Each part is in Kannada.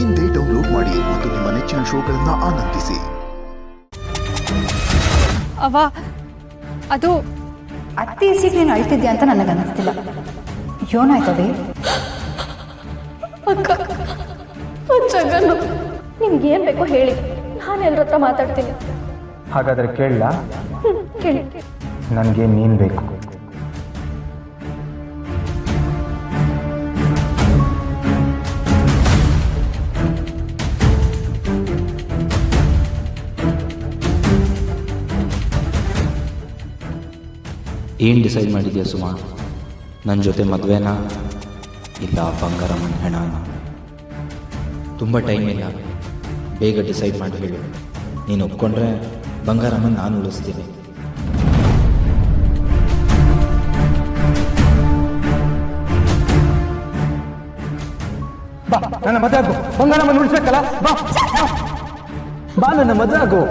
ಇಂದೇ ಡೌನ್ಲೋಡ್ ಮಾಡಿ ಮತ್ತು ನಿಮ್ಮ ನೆಚ್ಚಿನ ಶೋಗಳನ್ನು ಆನಂದಿಸಿ. ಅವ್ವ, ಅದು ಅತ್ತೆ ಇಸಿಗೆ ನೀನು ಅಳ್ತಿದ್ಯಾ ಅಂತ ನನಗನ್ನಿಸ್ತಿಲ್ಲ. ಏನಾಯ್ತದೆ? ಅಕ್ಕ, ಜಗನ್ನು ನಿಮ್ಗೆ ಏನು ಬೇಕೋ ಹೇಳಿ, ನಾನು ಎಲ್ಲರ ಹತ್ರ ಮಾತಾಡ್ತೀನಿ. ಹಾಗಾದರೆ ಕೇಳಲ್ಲ? ಕೇಳಿ. ನನಗೆ ನೀನು ಬೇಕು. ಏನು ಡಿಸೈಡ್ ಮಾಡಿದ್ಯಾ ಸುಮಾ? ನನ್ನ ಜೊತೆ ಮದುವೆನಾ ಇಲ್ಲ ಬಂಗಾರಮ್ಮನ ಹೆಣನ? ತುಂಬ ಟೈಮ್ ಇಲ್ಲ, ಬೇಗ ಡಿಸೈಡ್ ಮಾಡಿ ಹೇಳು. ನೀನು ಒಪ್ಕೊಂಡ್ರೆ ಬಂಗಾರಮ್ಮನ ನಾನು ಉಳಿಸ್ತೀನಿ. ಬಾ, ನನ್ನ ಮದುವೆ ಆಗು. ಬಂಗಾರಮ್ಮನ ಉಳಿಸ್ಬೇಕಲ್ಲ? ಬಾ ಬಾ, ನನ್ನ ಮದುವೆ ಆಗು.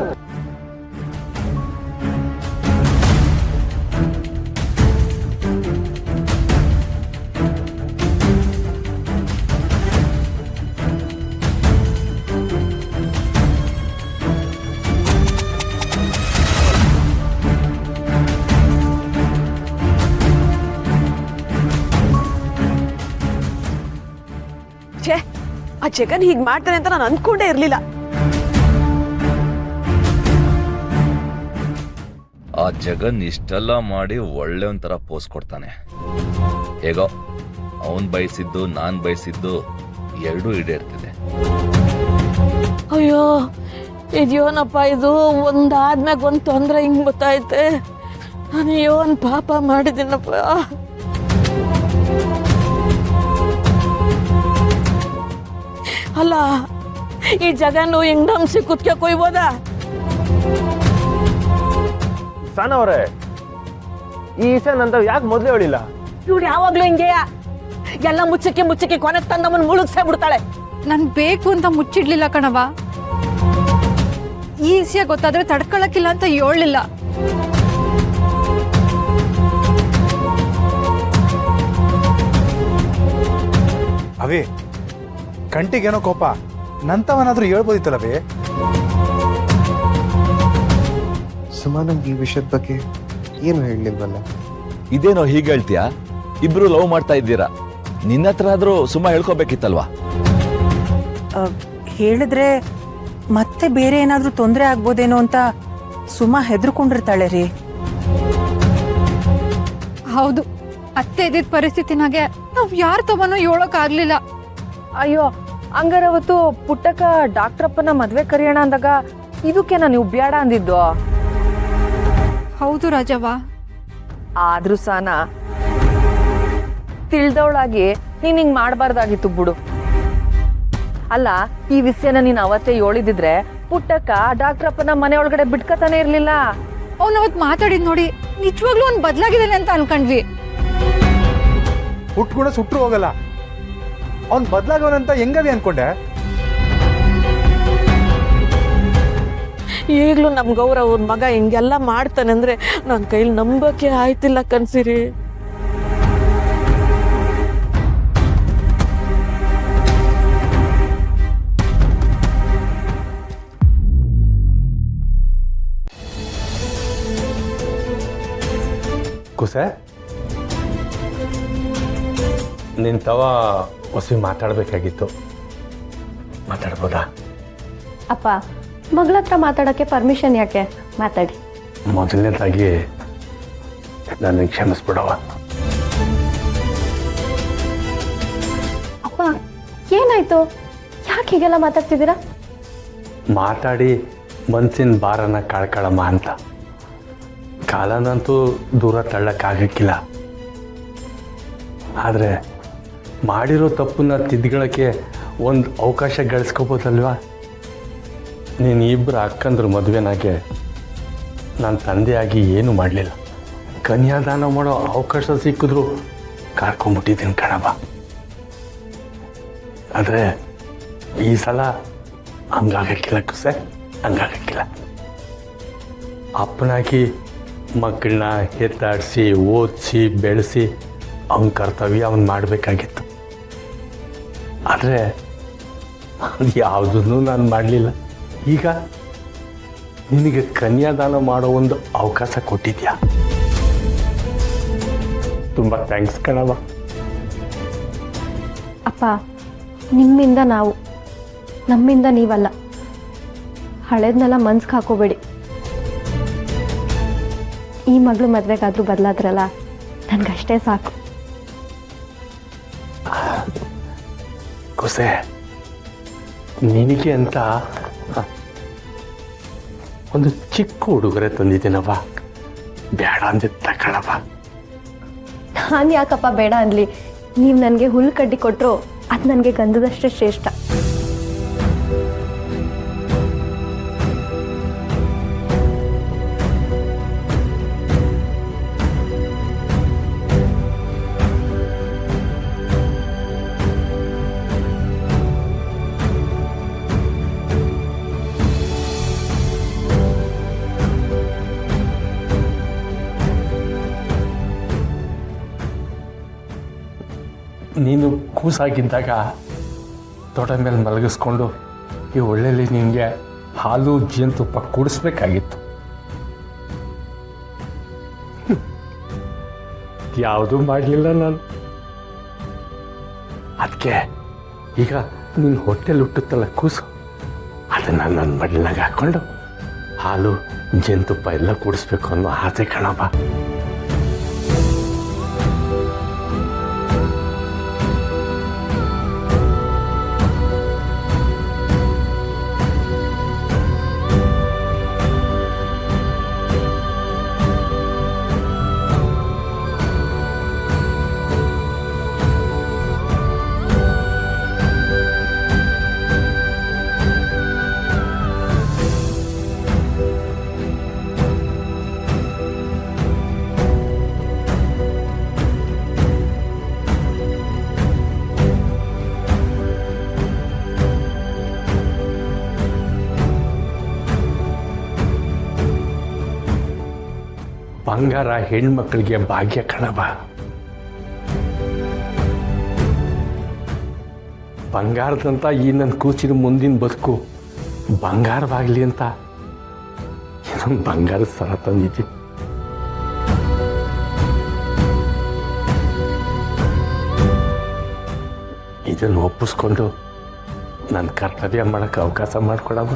ಆ ಜಗನ್ ಹೀಗೆ ಮಾಡ್ತಾನೆ ಅಂತ ನಾನು ಅಂದ್ಕೊಂಡೇ ಇರಲಿಲ್ಲ. ಆ ಜಗನ್ ಇಷ್ಟೆಲ್ಲ ಮಾಡಿ ಒಳ್ಳೆ ಒಂಥರ ಪೋಸ್ ಕೊಡ್ತಾನೆ. ಹೇಗೋ ಅವನ್ ಬಯಸಿದ್ದು ನಾನ್ ಬಯಸಿದ್ದು ಎರಡೂ ಈಡೇರ್ತಿದೆ. ಅಯ್ಯೋ, ಇದ್ಯೋನಪ್ಪ ಇದು, ಒಂದಾದ್ಮ್ಯಾಗ ಒಂದು ತೊಂದರೆ ಹಿಂಗೆ ಗೊತ್ತೈತೆ. ನಾನು ಏನು ಪಾಪ ಮಾಡಿದ್ದೀನಪ್ಪ. ಅಲ್ಲ, ಈ ಜಗನ್ನು ಹಿಂಗ್ ನಂಬಿಸಿ ಕುತ್ಕೆ ಕೊಯ್ಬೋದಾ? ಸಾನವ್ರೆ, ಈ ನಂತ ಯಾಕೆ ಮೊದಲೇ ಹೇಳಿಲ್ಲ? ಇವ್ರು ಯಾವಾಗ್ಲೂ ಹಿಂಗೆಯ, ಎಲ್ಲ ಮುಚ್ಚಕ್ಕೆ ಕೊನೆ ತಂದಮ್ಮನ್ ಮುಳುಗ್ಸೇ ಬಿಡ್ತಾಳೆ. ನನ್ ಬೇಕು ಅಂತ ಮುಚ್ಚಿಡ್ಲಿಲ್ಲ ಕಣವ. ಈಸಿಯಾಗಿ ಗೊತ್ತಾದ್ರೆ ತಡ್ಕೊಳಕ್ಕಿಲ್ಲ ಅಂತ ಹೇಳಲಿಲ್ಲ. ಅವೇ ಕಂಟಿಗೇನೋ ಕೋಪ, ನಂತವನಾದ್ರೂ ಹೇಳ್ಬೋದಿತ್ತಲ್ಲವೇ? ಸುಮಾ, ನಂಗೆ ಈ ವಿಷಯದ ಬಗ್ಗೆ ಏನು ಹೇಳಲಿಲ್ವಲ್ಲ? ಇದೇನೋ ಹೀಗೆ ಹೇಳ್ತೀಯಾ? ಇಬ್ರು ಲವ್ ಮಾಡ್ತಾ ಇದ್ದೀರಾ, ನಿನ್ನ ಹತ್ರ ಆದ್ರೂ ಸುಮ್ಮ ಹೇಳ್ಕೋಬೇಕಿತ್ತಲ್ವಾ? ಹೇಳಿದ್ರೆ ಮತ್ತೆ ಬೇರೆ ಏನಾದ್ರೂ ತೊಂದರೆ ಆಗ್ಬೋದೇನೋ ಅಂತ ಸುಮಾ ಹೆದರ್ಕೊಂಡಿರ್ತಾಳೆ ರೀ. ಹೌದು, ಅತ್ತೆ ಇದ್ದಿದ್ದ ಪರಿಸ್ಥಿತಿನಾಗೆ ನಾವ್ ಯಾರ ತವನೂ ಹೇಳೋಕ್ ಆಗ್ಲಿಲ್ಲ. ಅಯ್ಯೋ, ಹಂಗಾರ ಅವತ್ತು ಪುಟ್ಟಕ್ಕ ಡಾಕ್ಟ್ರಪ್ಪನ ಮದ್ವೆ ಕರಿಯೋಣ ಅಂದಾಗ ಇದಕ್ಕೇನ ನೀವು ಬ್ಯಾಡ ಅಂದಿದ್ದು? ಹೌದು ರಾಜವ್ವ. ಆದ್ರೂ ಸಾನ ತಿಳಿದವಳಾಗಿ ನೀನ್ ಹಿಂಗ್ ಮಾಡ್ಬಾರ್ದಾಗಿತ್ತು ಬಿಡು. ಅಲ್ಲ, ಈ ವಿಷಯನ ನೀನ್ ಅವತ್ತೇ ಹೇಳಿದಿದ್ರೆ ಪುಟ್ಟಕ್ಕ ಡಾಕ್ಟ್ರಪ್ಪನ ಮನೆ ಒಳಗಡೆ ಬಿಟ್ಕತಾನೆ ಇರ್ಲಿಲ್ಲ. ಅವ್ನ ಅವತ್ ಮಾತಾಡಿದ್ ನೋಡಿ ನಿಜವಾಗ್ಲೂ ಅವ್ನ್ ಬದ್ಲಾಗಿದ್ದಾನೆ ಅಂತ ಅನ್ಕೊಂಡ್ವಿ. ಹುಟ್ಗುಣ ಸುಟ್ರು ಹೋಗಲ್ಲ, ಅವ್ನ್ ಬದ್ಲಾಗವನಂತ ಹೆಂಗವಿ ಅನ್ಕೊಂಡೆ. ಈಗಲೂ ನಮ್ ಗೌರವ್ ಅವ್ರ ಮಗ ಹಿಂಗೆಲ್ಲ ಮಾಡ್ತಾನೆ ಅಂದ್ರೆ ನನ್ನ ಕೈಲಿ ನಂಬಕ್ಕೆ ಆಯ್ತಿಲ್ಲ ಕನ್ಸಿರಿ. ಕುಸೆ, ನಿಂತವ ಹೊಸಿ ಮಾತಾಡ್ಬೇಕಾಗಿತ್ತು. ಮಾತಾಡ್ಬೋದಾ? ಅಪ್ಪ, ಮಗಳ ಹತ್ರ ಮಾತಾಡಕ್ಕೆ ಪರ್ಮಿಷನ್ ಯಾಕೆ? ಮಾತಾಡಿ. ಮೊದಲನೇದಾಗಿ ನನ್ನ ಕ್ಷಮಿಸ್ಬಿಡವ. ಅಪ್ಪ, ಏನಾಯ್ತು? ಯಾಕೆ ಹೀಗೆಲ್ಲ ಮಾತಾಡ್ತಿದ್ದೀರಾ? ಮಾತಾಡಿ ಮನ್ಸಿನ ಭಾರನ ಕಳ್ಕೊಳಮ್ಮ ಅಂತ. ಕಾಲನಂತೂ ದೂರ ತಳ್ಳಕ್ಕಾಗಕ್ಕಿಲ್ಲ, ಆದರೆ ಮಾಡಿರೋ ತಪ್ಪನ್ನ ತಿದ್ಕೊಳ್ಳೋಕ್ಕೆ ಒಂದು ಅವಕಾಶ ಗಳಿಸ್ಕೋಬೋದಲ್ವಾ? ನೀನು ಇಬ್ಬರು ಅಕ್ಕಂದ್ರ ಮದುವೆನಾಗೆ ನಾನು ತಂದೆಯಾಗಿ ಏನೂ ಮಾಡಲಿಲ್ಲ. ಕನ್ಯಾದಾನ ಮಾಡೋ ಅವಕಾಶ ಸಿಕ್ಕಿದ್ರು ಕರ್ಕೊಂಡ್ಬಿಟ್ಟಿದ್ದೀನಿ ಕಣಬ. ಆದರೆ ಈ ಸಲ ಹಂಗಾಗಕ್ಕಿಲ್ಲ ಕುಸೆ, ಹಂಗಾಗಕ್ಕಿಲ್ಲ. ಅಪ್ಪನಾಗಿ ಮಕ್ಕಳನ್ನ ಎತ್ತಾಡಿಸಿ ಓದಿಸಿ ಬೆಳೆಸಿ ಅವನ ಕರ್ತವ್ಯ ಅವನು ಮಾಡಬೇಕಾಗಿತ್ತು. ಆದರೆ ಅದು ಯಾವುದನ್ನು ನಾನು ಮಾಡಲಿಲ್ಲ. ಈಗ ನಿನಗೆ ಕನ್ಯಾದಾನ ಮಾಡೋ ಒಂದು ಅವಕಾಶ ಕೊಟ್ಟಿದ್ಯಾ. ತುಂಬ ಥ್ಯಾಂಕ್ಸ್ ಕಣವ. ಅಪ್ಪ, ನಿಮ್ಮಿಂದ ನಾವು, ನಮ್ಮಿಂದ ನೀವಲ್ಲ. ಹಳೇದ್ನೆಲ್ಲ ಮನ್ಸ್ಗೆ ಹಾಕೋಬೇಡಿ. ಈ ಮಗಳು ಮದುವೆಗಾದ್ರೂ ಬದಲಾದ್ರಲ್ಲ, ನನಗಷ್ಟೇ ಸಾಕು. ಕುಸೆ, ನಿನಗೆ ಅಂತ ಒಂದು ಚಿಕ್ಕ ಉಡುಗೊರೆ ತಂದಿದ್ದೀನವ್ವ, ಬೇಡ ಅಂದಿದ್ದ ತಗೊಳವ. ನಾನು ಯಾಕಪ್ಪ ಬೇಡ ಅನ್ಲಿ? ನೀವು ನನಗೆ ಹುಲ್ಲು ಕಡ್ಡಿ ಕೊಟ್ಟರು ಅದು ನನಗೆ ಗಂಧದಷ್ಟೇ ಶ್ರೇಷ್ಠ. ನೀನು ಕೂಸಾಗಿದ್ದಾಗ ತೋಟ ಮೇಲೆ ಮಲಗಿಸ್ಕೊಂಡು ಈ ಒಳ್ಳೆಯಲ್ಲಿ ನಿನಗೆ ಹಾಲು ಜೇನುತುಪ್ಪ ಕುಡಿಸ್ಬೇಕಾಗಿತ್ತು. ಯಾವುದೂ ಮಾಡಲಿಲ್ಲ ನಾನು. ಅದಕ್ಕೆ ಈಗ ನಿನ್ನ ಹೊಟ್ಟೆಲಿ ಹುಟ್ಟುತ್ತಲ್ಲ ಕೂಸು, ಅದನ್ನು ನನ್ನ ಮಡಿಲಾಗ ಹಾಕ್ಕೊಂಡು ಹಾಲು ಜೇನುತುಪ್ಪ ಎಲ್ಲ ಕುಡಿಸ್ಬೇಕು ಅನ್ನೋ ಆಸೆ ಕಣಪ್ಪ. ಬಂಗಾರ ಹೆಣ್ಮಕ್ಳಿಗೆ ಭಾಗ್ಯ ಕಣವ. ಬಂಗಾರದಂತ ಈ ನನ್ನ ಕೂಚಿನ ಮುಂದಿನ ಬದುಕು ಬಂಗಾರವಾಗಲಿ ಅಂತ ಇನ್ನೊಂದು ಬಂಗಾರದ ಸರ ತಂದಿದ್ದೀನಿ. ಇದನ್ನು ಒಪ್ಪಿಸ್ಕೊಂಡು ನನ್ನ ಕರ್ತವ್ಯ ಮಾಡೋಕ್ಕೆ ಅವಕಾಶ ಮಾಡಿಕೊಡವ.